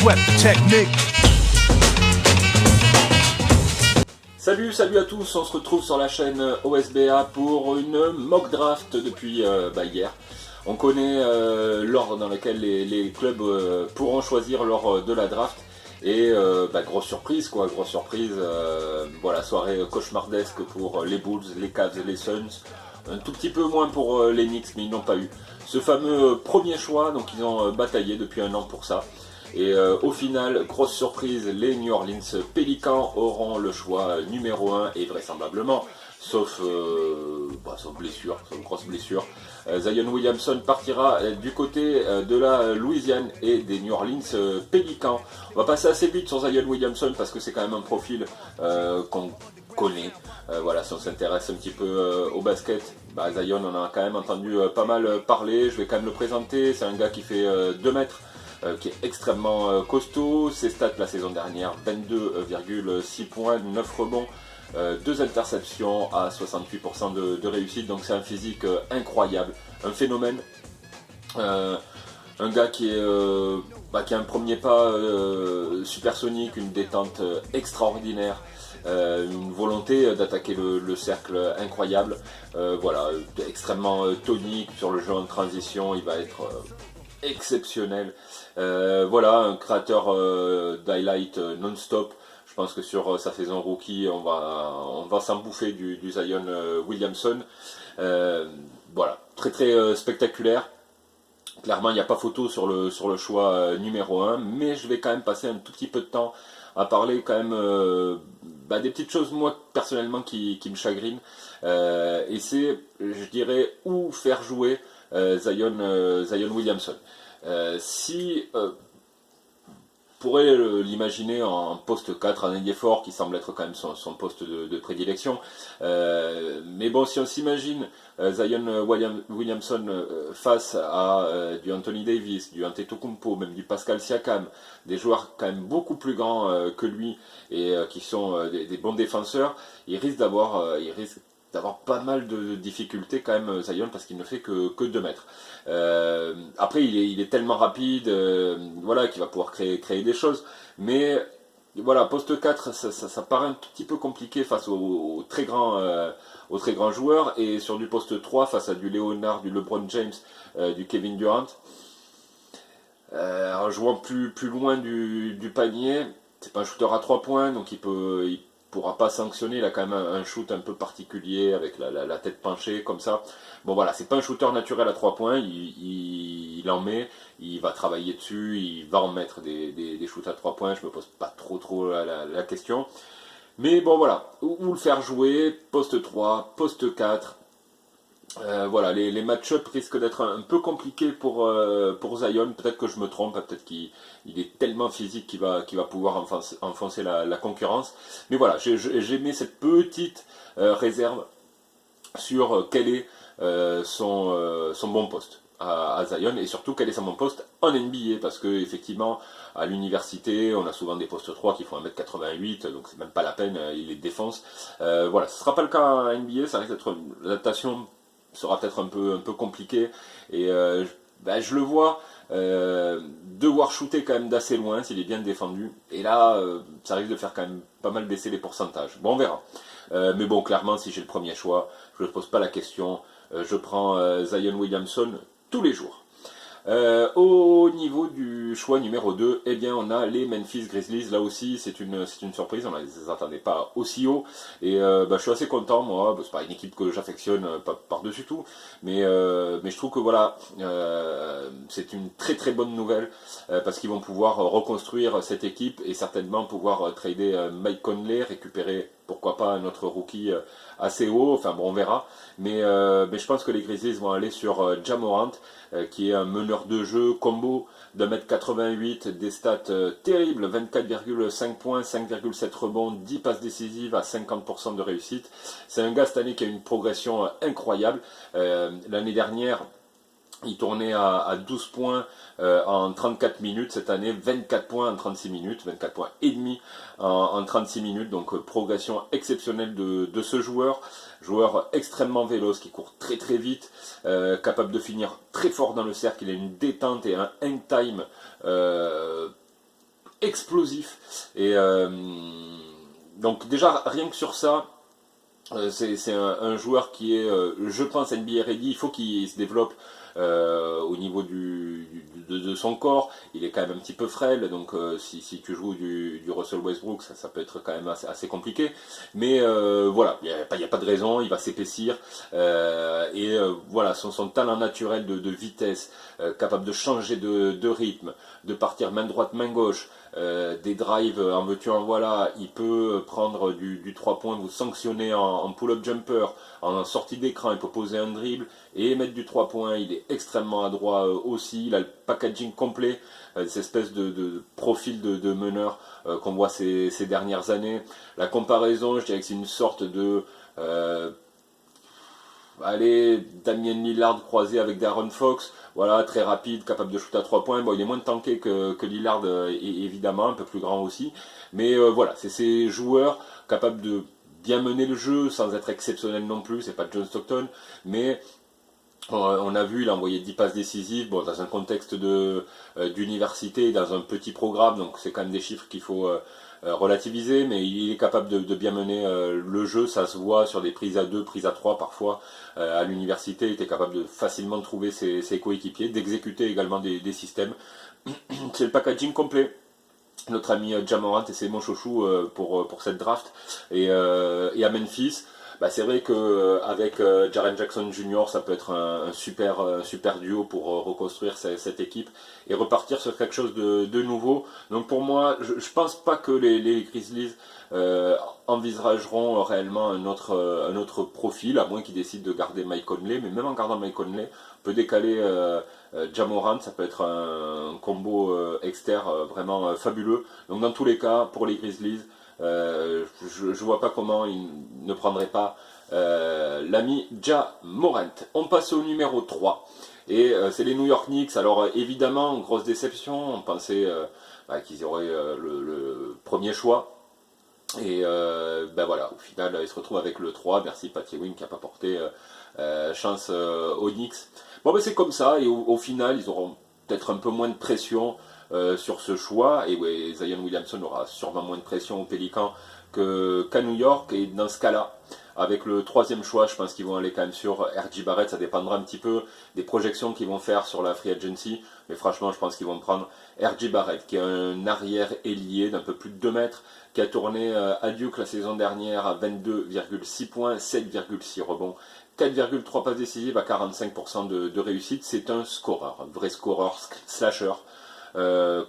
sweat the technique. Salut à tous, on se retrouve sur la chaîne OSBA pour une mock draft depuis hier. On connaît l'ordre dans lequel les clubs pourront choisir lors de la draft. Et grosse surprise, voilà, soirée cauchemardesque pour les Bulls, les Cavs et les Suns. Un tout petit peu moins pour les Knicks, mais ils n'ont pas eu ce fameux premier choix, donc ils ont bataillé depuis un an pour ça. Et au final, grosse surprise, les New Orleans Pelicans auront le choix numéro 1 et vraisemblablement, sauf grosse blessure, Zion Williamson partira du côté de la Louisiane et des New Orleans Pelicans. On va passer assez vite sur Zion Williamson parce que c'est quand même un profil qu'on connaît. Voilà, si on s'intéresse un petit peu au basket, Zion, on en a quand même entendu pas mal parler. Je vais quand même le présenter. C'est un gars qui fait 2 mètres. Qui est extrêmement costaud. Ses stats la saison dernière, 22,6 points, 9 rebonds, 2 interceptions à 68% de réussite. Donc c'est un physique incroyable, un phénomène. Un gars qui a un premier pas supersonique, une détente extraordinaire. Une volonté d'attaquer le cercle incroyable. Voilà, extrêmement tonique sur le jeu en transition. Il va être exceptionnel. Voilà, un créateur d'highlight non-stop. Je pense que sur sa saison rookie, on va s'en bouffer du Zion Williamson. Voilà, très spectaculaire. Clairement, il n'y a pas photo sur le choix numéro 1, mais je vais quand même passer un tout petit peu de temps à parler quand même des petites choses, moi, personnellement, qui me chagrinent. Et c'est, je dirais, où faire jouer Zion Williamson. Si pourrait l'imaginer en poste 4, en ailier fort, qui semble être quand même son poste de prédilection. Mais bon, si on s'imagine Zion Williamson face à du Anthony Davis, du Antetokounmpo, même du Pascal Siakam, des joueurs quand même beaucoup plus grands que lui et qui sont des bons défenseurs, il risque d'avoir pas mal de difficultés quand même Zion parce qu'il ne fait que 2 mètres. Après il est tellement rapide voilà, qu'il va pouvoir créer des choses, mais voilà, poste 4 ça paraît un tout petit peu compliqué face aux très grands joueurs, et sur du poste 3 face à du Leonard, du LeBron James, du Kevin Durant, en jouant plus loin du panier. C'est pas un shooter à 3 points, donc il pourra pas sanctionner. Il a quand même un shoot un peu particulier avec la tête penchée comme ça. Bon voilà, c'est pas un shooter naturel à 3 points, il en met, il va travailler dessus, il va en mettre des shoots à 3 points, je me pose pas trop la question. Mais bon voilà, où le faire jouer, poste 3, poste 4. Voilà, les match-up risquent d'être un peu compliqués pour Zion. Peut-être que je me trompe, peut-être qu'il est tellement physique qu'il va pouvoir enfoncer la concurrence. Mais voilà, j'ai mis cette petite réserve sur quel est son bon poste à Zion, et surtout quel est son bon poste en NBA, parce que effectivement à l'université on a souvent des postes 3 qui font 1m88, donc c'est même pas la peine, il les défonce. Voilà, ce sera pas le cas en NBA, ça risque d'être l'adaptation sera peut-être un peu compliqué, et je le vois devoir shooter quand même d'assez loin s'il est bien défendu, et là ça risque de faire quand même pas mal baisser les pourcentages. Bon, on verra. Mais bon, clairement, si j'ai le premier choix, je ne pose pas la question, je prends Zion Williamson tous les jours. Au niveau du choix numéro 2, eh bien on a les Memphis Grizzlies. Là aussi c'est une surprise, on ne les attendait pas aussi haut, et je suis assez content, moi. C'est pas une équipe que j'affectionne par-dessus tout, mais je trouve que voilà, c'est une très bonne nouvelle, parce qu'ils vont pouvoir reconstruire cette équipe et certainement pouvoir trader Mike Conley, récupérer pourquoi pas un autre rookie assez haut. Enfin bon, on verra, mais je pense que les Grizzlies vont aller sur Ja Morant, qui est un meneur de jeu combo d'1m88, des stats terribles, 24,5 points, 5,7 rebonds, 10 passes décisives à 50% de réussite. C'est un gars cette année qui a une progression incroyable. L'année dernière, il tournait à 12 points en 34 minutes. Cette année, 24 points en 36 minutes, 24 points et demi en 36 minutes. Donc progression exceptionnelle de ce joueur. Joueur extrêmement véloce, qui court très vite, capable de finir très fort dans le cercle. Il a une détente et un hang time explosif. Et donc déjà, rien que sur ça, c'est un joueur qui est, je pense, NBA ready. Il faut qu'il se développe au niveau de son corps. Il est quand même un petit peu frêle, donc si tu joues du Russell Westbrook, ça peut être quand même assez compliqué. Mais voilà, il n'y a pas de raison, il va s'épaissir. Voilà, son talent naturel de vitesse, capable de changer de rythme, de partir main droite, main gauche, des drives en veux-tu en voilà, il peut prendre du 3 points, vous sanctionner en pull-up jumper, en sortie d'écran, il peut poser un dribble et mettre du 3 points, il est extrêmement adroit aussi, il a le packaging complet, cette espèce de profil de meneur qu'on voit ces dernières années. La comparaison, je dirais que c'est une sorte de... allez, Damien Lillard croisé avec Darren Fox, voilà, très rapide, capable de shoot à 3 points. Bon, il est moins tanké que Lillard, évidemment, un peu plus grand aussi. Mais voilà, c'est ces joueurs capables de bien mener le jeu sans être exceptionnels non plus. C'est pas John Stockton, mais on a vu, il a envoyé 10 passes décisives, bon, dans un contexte d'université, dans un petit programme, donc c'est quand même des chiffres qu'il faut relativiser, mais il est capable de bien mener le jeu, ça se voit sur des prises à 2, prises à 3 parfois. À l'université, il était capable de facilement trouver ses coéquipiers, d'exécuter également des systèmes. C'est le packaging complet. Notre ami Ja Morant, et c'est mon chouchou pour cette draft. Et à Memphis, bah, c'est vrai qu'avec Jaren Jackson Jr., ça peut être un super duo pour reconstruire cette équipe et repartir sur quelque chose de nouveau. Donc pour moi, je ne pense pas que les Grizzlies envisageront réellement un autre profil, à moins qu'ils décident de garder Mike Conley. Mais même en gardant Mike Conley, on peut décaler Ja Morant, ça peut être un combo vraiment fabuleux. Donc dans tous les cas, pour les Grizzlies, je ne vois pas comment ils ne prendraient pas l'ami Ja Morant. On passe au numéro 3. Et c'est les New York Knicks. Alors évidemment, grosse déception. On pensait qu'ils auraient le premier choix. Et ben voilà, au final, ils se retrouvent avec le 3. Merci Pat Ewing qui n'a pas porté chance aux Knicks. Bon, ben c'est comme ça. Et au final, ils auront peut-être un peu moins de pression sur ce choix. Et ouais, Zion Williamson aura sûrement moins de pression au Pélican qu'à New York. Et dans ce cas-là, avec le troisième choix, je pense qu'ils vont aller quand même sur R.J. Barrett. Ça dépendra un petit peu des projections qu'ils vont faire sur la free agency. Mais franchement, je pense qu'ils vont prendre R.J. Barrett, qui est un arrière ailier d'un peu plus de 2 mètres, qui a tourné à Duke la saison dernière à 22,6 points, 7,6 rebonds, 4,3 passes décisives à 45% de réussite. C'est un scoreur, un vrai scoreur, slasher.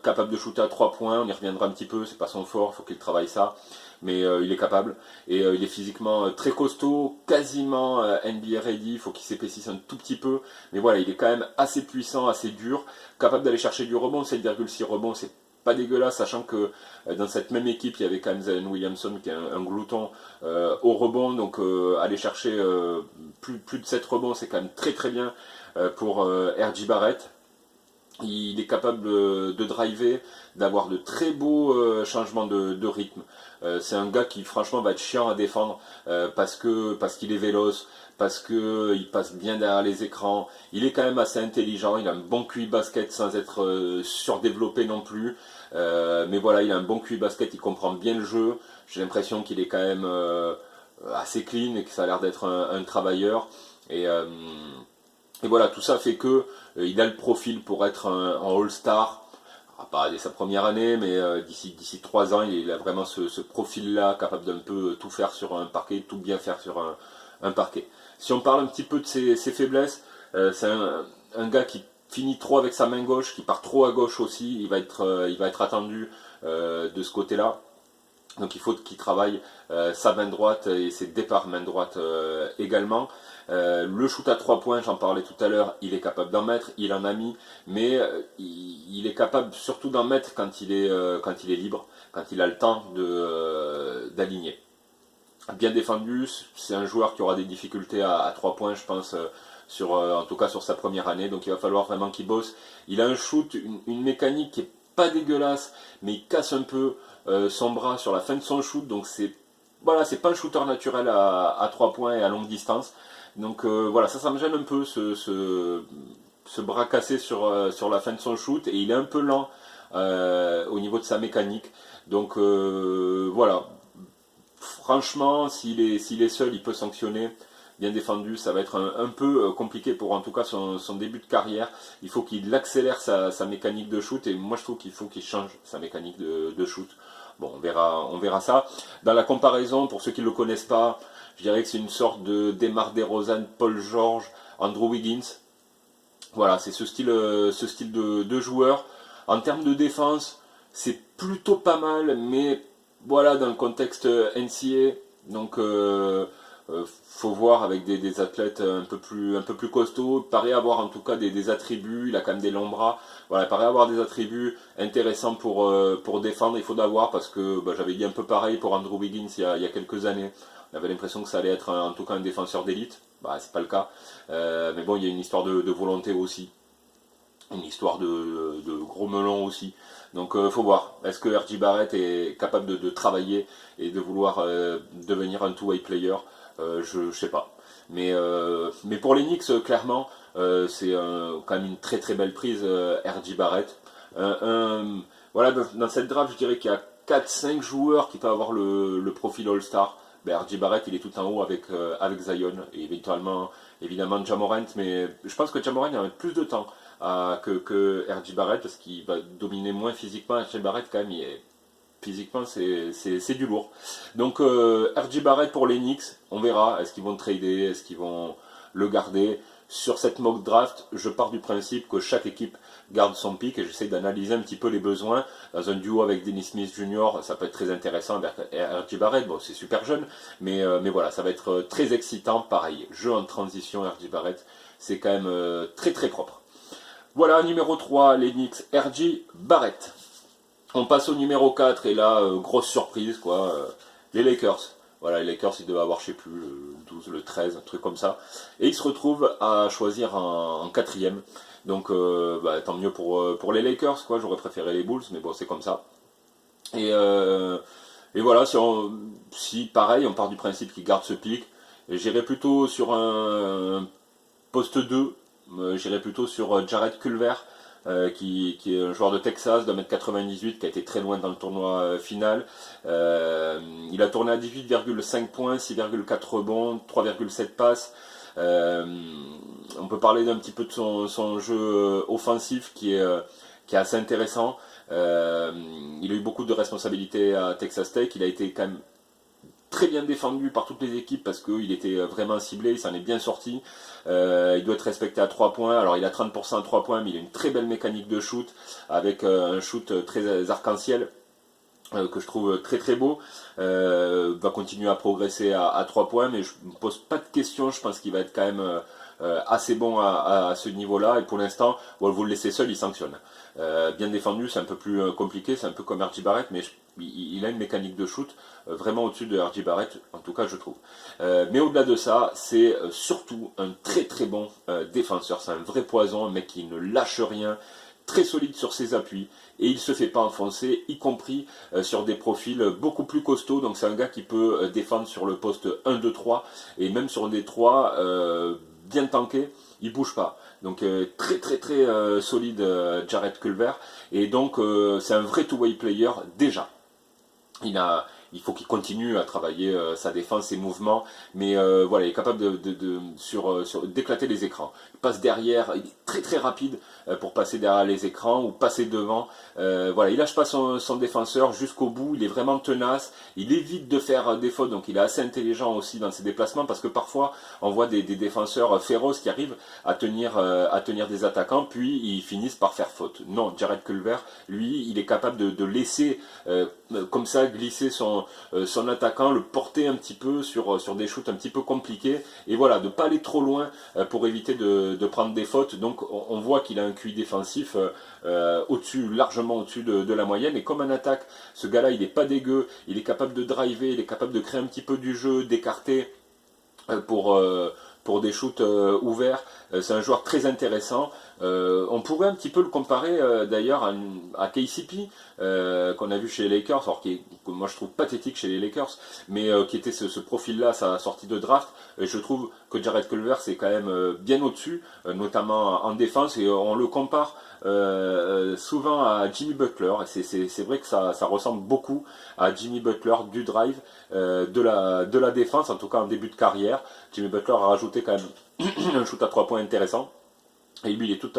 Capable de shooter à 3 points, on y reviendra un petit peu, c'est pas son fort, il faut qu'il travaille ça, mais il est capable, et il est physiquement très costaud, quasiment NBA ready, il faut qu'il s'épaississe un tout petit peu, mais voilà, il est quand même assez puissant, assez dur, capable d'aller chercher du rebond, 7,6 rebonds, c'est pas dégueulasse, sachant que dans cette même équipe, il y avait quand même Zion Williamson qui est un glouton au rebond, donc aller chercher plus de 7 rebonds, c'est quand même très très bien pour R.J. Barrett. Il est capable de driver, d'avoir de très beaux changements de rythme. C'est un gars qui franchement va être chiant à défendre parce qu'il est véloce, parce qu'il passe bien derrière les écrans. Il est quand même assez intelligent, il a un bon QI basket sans être surdéveloppé non plus. Mais voilà, il a un bon QI basket, il comprend bien le jeu. J'ai l'impression qu'il est quand même assez clean et que ça a l'air d'être un travailleur. Et, euh, et voilà, tout ça fait que il a le profil pour être un All-Star. Pas dès sa première année, mais d'ici 3 ans, il a vraiment ce profil-là, capable d'un peu tout faire sur un parquet, tout bien faire sur un parquet. Si on parle un petit peu de ses faiblesses, c'est un gars qui finit trop avec sa main gauche, qui part trop à gauche aussi, il va être attendu de ce côté-là. Donc il faut qu'il travaille sa main droite et ses départs main droite également. Le shoot à 3 points, j'en parlais tout à l'heure, il est capable d'en mettre, il en a mis, mais il est capable surtout d'en mettre quand il est libre, quand il a le temps d'aligner. Bien défendu, c'est un joueur qui aura des difficultés à 3 points, je pense, en tout cas sur sa première année, donc il va falloir vraiment qu'il bosse. Il a un shoot, une mécanique qui est pas dégueulasse, mais il casse un peu son bras sur la fin de son shoot, donc c'est pas un shooter naturel à 3 points et à longue distance. Donc voilà, ça me gêne un peu ce bras cassé sur la fin de son shoot, et il est un peu lent au niveau de sa mécanique. Donc voilà, franchement, s'il est seul, il peut sanctionner. Bien défendu, ça va être un peu compliqué pour en tout cas son début de carrière. Il faut qu'il accélère sa mécanique de shoot et moi je trouve qu'il faut qu'il change sa mécanique de shoot. Bon, on verra ça. Dans la comparaison, pour ceux qui ne le connaissent pas, je dirais que c'est une sorte de Demar DeRozan, Paul George, Andrew Wiggins. Voilà, c'est ce style de joueur. En termes de défense, c'est plutôt pas mal, mais voilà, dans le contexte NCAA, donc faut voir avec des athlètes un peu plus costauds. Il paraît avoir en tout cas des attributs, il a quand même des longs bras. Voilà, il paraît avoir des attributs intéressants pour défendre. Il faut d'avoir parce que j'avais dit un peu pareil pour Andrew Wiggins il y a quelques années. On avait l'impression que ça allait être en tout cas un défenseur d'élite. C'est pas le cas. Mais bon, il y a une histoire de volonté aussi. Une histoire de gros melon aussi. Donc faut voir. Est-ce que R.J. Barrett est capable de travailler et de vouloir devenir un two-way player? Je sais pas. Mais pour les Knicks, clairement, c'est quand même une très très belle prise, R.J. Barrett. Voilà, dans cette draft, je dirais qu'il y a 4-5 joueurs qui peuvent avoir le profil All-Star. R.J. Barrett, il est tout en haut avec Zion et évidemment Ja Morant, mais je pense que Ja Morant il va mettre plus de temps que R.J. Barrett parce qu'il va dominer moins physiquement. R.J. Barrett, quand même, physiquement, c'est du lourd. Donc, R.J. Barrett pour les Knicks, on verra. Est-ce qu'ils vont le trader? Est-ce qu'ils vont le garder? Sur cette mock draft, je pars du principe que chaque équipe garde son pick et j'essaie d'analyser un petit peu les besoins. Dans un duo avec Dennis Smith Jr., ça peut être très intéressant avec R.J. Barrett. Bon, c'est super jeune, mais voilà, ça va être très excitant. Pareil, jeu en transition, R.J. Barrett, c'est quand même très très propre. Voilà, numéro 3, les Knicks, R.J. Barrett. On passe au numéro 4 et là, grosse surprise, quoi. Les Lakers. Voilà, les Lakers, ils devaient avoir, je sais plus, le 12, le 13, un truc comme ça. Et ils se retrouvent à choisir en quatrième. Donc, tant mieux pour les Lakers, quoi. J'aurais préféré les Bulls, mais bon, c'est comme ça. Et voilà, si pareil, on part du principe qu'ils gardent ce pic, j'irai plutôt sur un poste 2. J'irai plutôt sur Jared Culver, qui est un joueur de Texas de 1m98 qui a été très loin dans le tournoi final. Il a tourné à 18,5 points, 6,4 rebonds, 3,7 passes. On peut parler d'un petit peu de son jeu offensif qui est assez intéressant. Il a eu beaucoup de responsabilités à Texas Tech. Il a été quand même très bien défendu par toutes les équipes parce qu'il était vraiment ciblé, il s'en est bien sorti. Il doit être respecté à 3 points. Alors il a 30% à 3 points, mais il a une très belle mécanique de shoot avec un shoot très arc-en-ciel que je trouve très très beau. Va continuer à progresser à 3 points, mais je ne me pose pas de questions. Je pense qu'il va être quand même assez bon à ce niveau-là. Et pour l'instant, vous le laissez seul, il sanctionne. Bien défendu, c'est un peu plus compliqué, c'est un peu comme R.J. Barrett, mais il a une mécanique de shoot vraiment au-dessus de R.J. Barrett, en tout cas je trouve. Mais au-delà de ça, c'est surtout un très très bon défenseur, c'est un vrai poison, un mec qui ne lâche rien, très solide sur ses appuis, et il ne se fait pas enfoncer, y compris sur des profils beaucoup plus costauds, donc c'est un gars qui peut défendre sur le poste 1, 2, 3, et même sur des 3 bien tankés, il bouge pas. Donc très très très solide Jared Culver, et donc c'est un vrai two-way player déjà. Il faut qu'il continue à travailler sa défense, ses mouvements, mais voilà, il est capable d'éclater les écrans. Il passe derrière, il est très très rapide pour passer derrière les écrans ou passer devant. Voilà, il lâche pas son défenseur jusqu'au bout, il est vraiment tenace, il évite de faire des fautes, donc il est assez intelligent aussi dans ses déplacements parce que parfois on voit des défenseurs féroces qui arrivent à tenir des attaquants, puis ils finissent par faire faute. Non, Jared Culver, lui, il est capable de laisser comme ça glisser son attaquant, le porter un petit peu sur des shoots un petit peu compliqués, et voilà, de ne pas aller trop loin pour éviter de prendre des fautes. Donc on voit qu'il a un QI défensif largement au-dessus de la moyenne, et comme en attaque, ce gars-là, il n'est pas dégueu, il est capable de driver, il est capable de créer un petit peu du jeu, d'écarter pour des shoots ouverts. C'est un joueur très intéressant. On pourrait un petit peu le comparer d'ailleurs à KCP qu'on a vu chez les Lakers, alors que moi je trouve pathétique chez les Lakers, mais qui était ce profil-là, sa sortie de draft. Et je trouve que Jared Culver c'est quand même bien au-dessus, notamment en défense, et on le compare souvent à Jimmy Butler, et c'est vrai que ça ressemble beaucoup à Jimmy Butler du drive, de la défense, en tout cas en début de carrière. Jimmy Butler a rajouté quand même un shoot à 3 points intéressant, et lui il est tout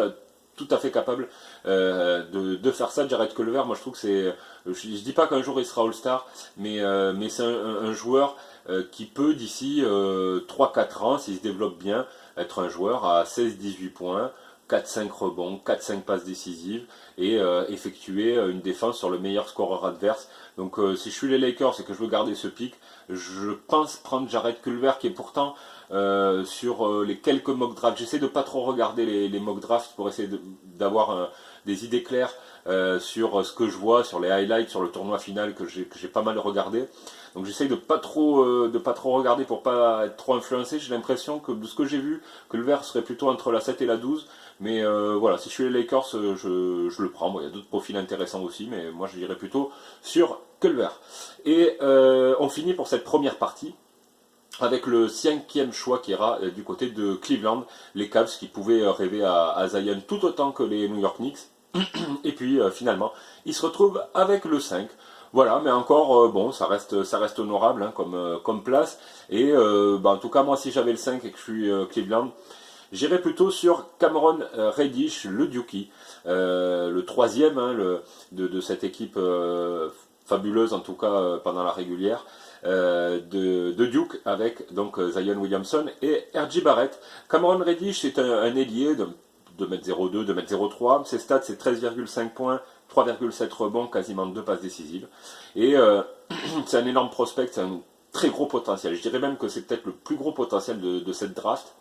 à fait capable de faire ça. Jared Culver, moi je trouve que c'est, je dis pas qu'un jour il sera All-Star, mais c'est un joueur qui peut d'ici 3-4 ans, s'il se développe bien, être un joueur à 16-18 points, 4-5 rebonds, 4-5 passes décisives, et effectuer une défense sur le meilleur scoreur adverse. Donc si je suis les Lakers et que je veux garder ce pic, je pense prendre Jared Culver, qui est pourtant sur les quelques mock drafts. J'essaie de pas trop regarder les mock drafts pour essayer d'avoir des idées claires sur ce que je vois, sur les highlights, sur le tournoi final que j'ai pas mal regardé. Donc j'essaie de pas trop regarder pour pas être trop influencé. J'ai l'impression que de ce que j'ai vu, que le vert serait plutôt entre la 7 et la 12. Mais voilà, si je suis les Lakers, je le prends. Bon, il y a d'autres profils intéressants aussi, mais moi je dirais plutôt sur Culver. Et on finit pour cette première partie avec le 5e choix qui ira du côté de Cleveland, les Cavs qui pouvaient rêver à Zion tout autant que les New York Knicks. Et puis finalement, ils se retrouvent avec le 5. Voilà, mais encore, bon, ça reste honorable hein, comme place. Et en tout cas, moi, si j'avais le 5 et que je suis Cleveland, j'irais plutôt sur Cameron Reddish, le Dukie, le 3e hein, de cette équipe fabuleuse, en tout cas pendant la régulière, de Duke, avec donc Zion Williamson et R.J. Barrett. Cameron Reddish, c'est un ailier de 2m02, 2m03. Ses stats, c'est 13,5 points, 3,7 rebonds, quasiment 2 passes décisives. Et c'est un énorme prospect, c'est un très gros potentiel. Je dirais même que c'est peut-être le plus gros potentiel de cette draft.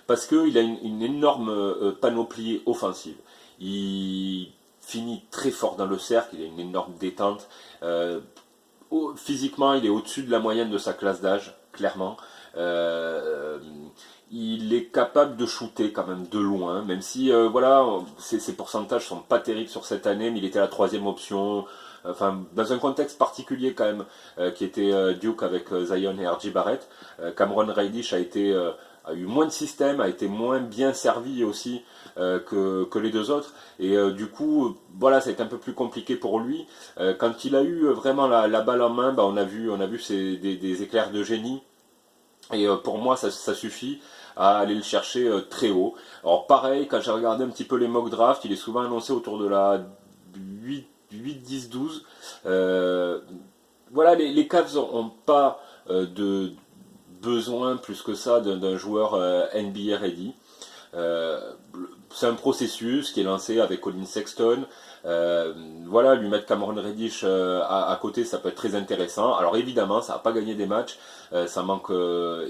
Parce qu'il a une énorme panoplie offensive. Il finit très fort dans le cercle, il a une énorme détente. Physiquement, il est au-dessus de la moyenne de sa classe d'âge, clairement. Il est capable de shooter quand même de loin, même si voilà, ses pourcentages sont pas terribles sur cette année, mais il était la 3e option. Enfin, dans un contexte particulier quand même, qui était Duke avec Zion et R.J. Barrett. Cameron Reddish a eu moins de système, a été moins bien servi aussi que les deux autres, et du coup voilà, ça a été un peu plus compliqué pour lui. Quand il a eu vraiment la balle en main, on a vu des éclairs de génie, et pour moi ça suffit à aller le chercher très haut. Alors pareil, quand j'ai regardé un petit peu les mock drafts, il est souvent annoncé autour de la 8, 10, 12. Voilà, les Cavs n'ont pas de besoin plus que ça d'un joueur NBA ready. C'est un processus qui est lancé avec Colin Sexton. Voilà, lui mettre Cameron Reddish à côté, ça peut être très intéressant. Alors évidemment, ça n'a pas gagné des matchs, ça manque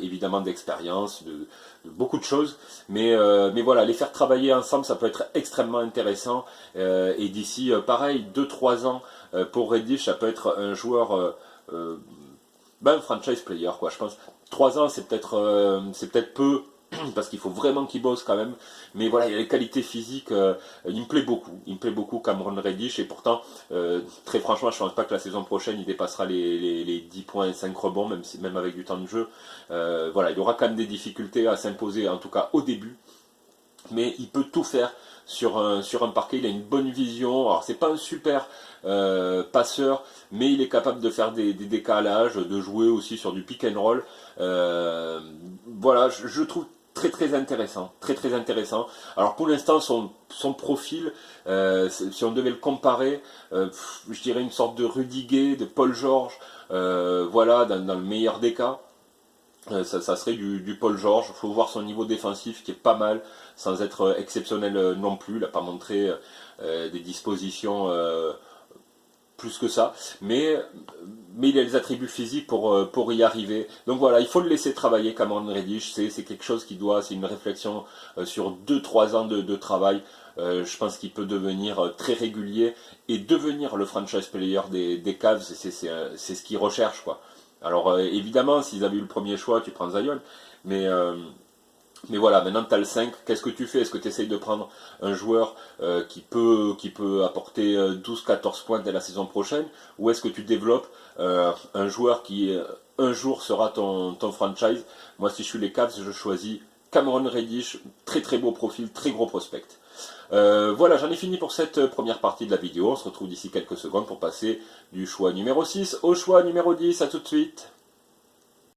évidemment d'expérience, de beaucoup de choses, mais voilà, les faire travailler ensemble, ça peut être extrêmement intéressant. Et d'ici, pareil, 2-3 ans pour Reddish, ça peut être un joueur, un franchise player, quoi. Je pense 3 ans, c'est peut-être peu, parce qu'il faut vraiment qu'il bosse quand même. Mais voilà, il y a les qualités physiques, il me plaît beaucoup. Il me plaît beaucoup Cameron Reddish, et pourtant, très franchement, je ne pense pas que la saison prochaine, il dépassera les 10 points et 5 rebonds, même avec du temps de jeu. Voilà, il aura quand même des difficultés à s'imposer, en tout cas au début. Mais il peut tout faire sur un parquet, il a une bonne vision. Alors c'est pas un super passeur, mais il est capable de faire des décalages, de jouer aussi sur du pick and roll. Voilà, je trouve très intéressant, très intéressant. Alors pour l'instant, son profil, si on devait le comparer, je dirais une sorte de Rudy Gay, de Paul George, voilà, dans le meilleur des cas. Ça serait du Paul George. Il faut voir son niveau défensif qui est pas mal, sans être exceptionnel non plus. Il n'a pas montré des dispositions plus que ça, mais il a les attributs physiques pour y arriver. Donc voilà, il faut le laisser travailler. Cameron Reddish, c'est quelque chose c'est une réflexion sur 2-3 ans de travail. Je pense qu'il peut devenir très régulier et devenir le franchise player des Cavs. C'est ce qu'ils recherchent, quoi. Alors évidemment, s'ils avaient eu le premier choix, tu prends Zion, mais Mais voilà, maintenant tu as le 5, qu'est-ce que tu fais? Est-ce que tu essayes de prendre un joueur qui peut apporter 12-14 points dès la saison prochaine? Ou est-ce que tu développes un joueur qui un jour sera ton franchise? Moi, si je suis les Cavs, je choisis Cameron Reddish, très très beau profil, très gros prospect. Voilà, j'en ai fini pour cette première partie de la vidéo. On se retrouve d'ici quelques secondes pour passer du choix numéro 6 au choix numéro 10. À tout de suite.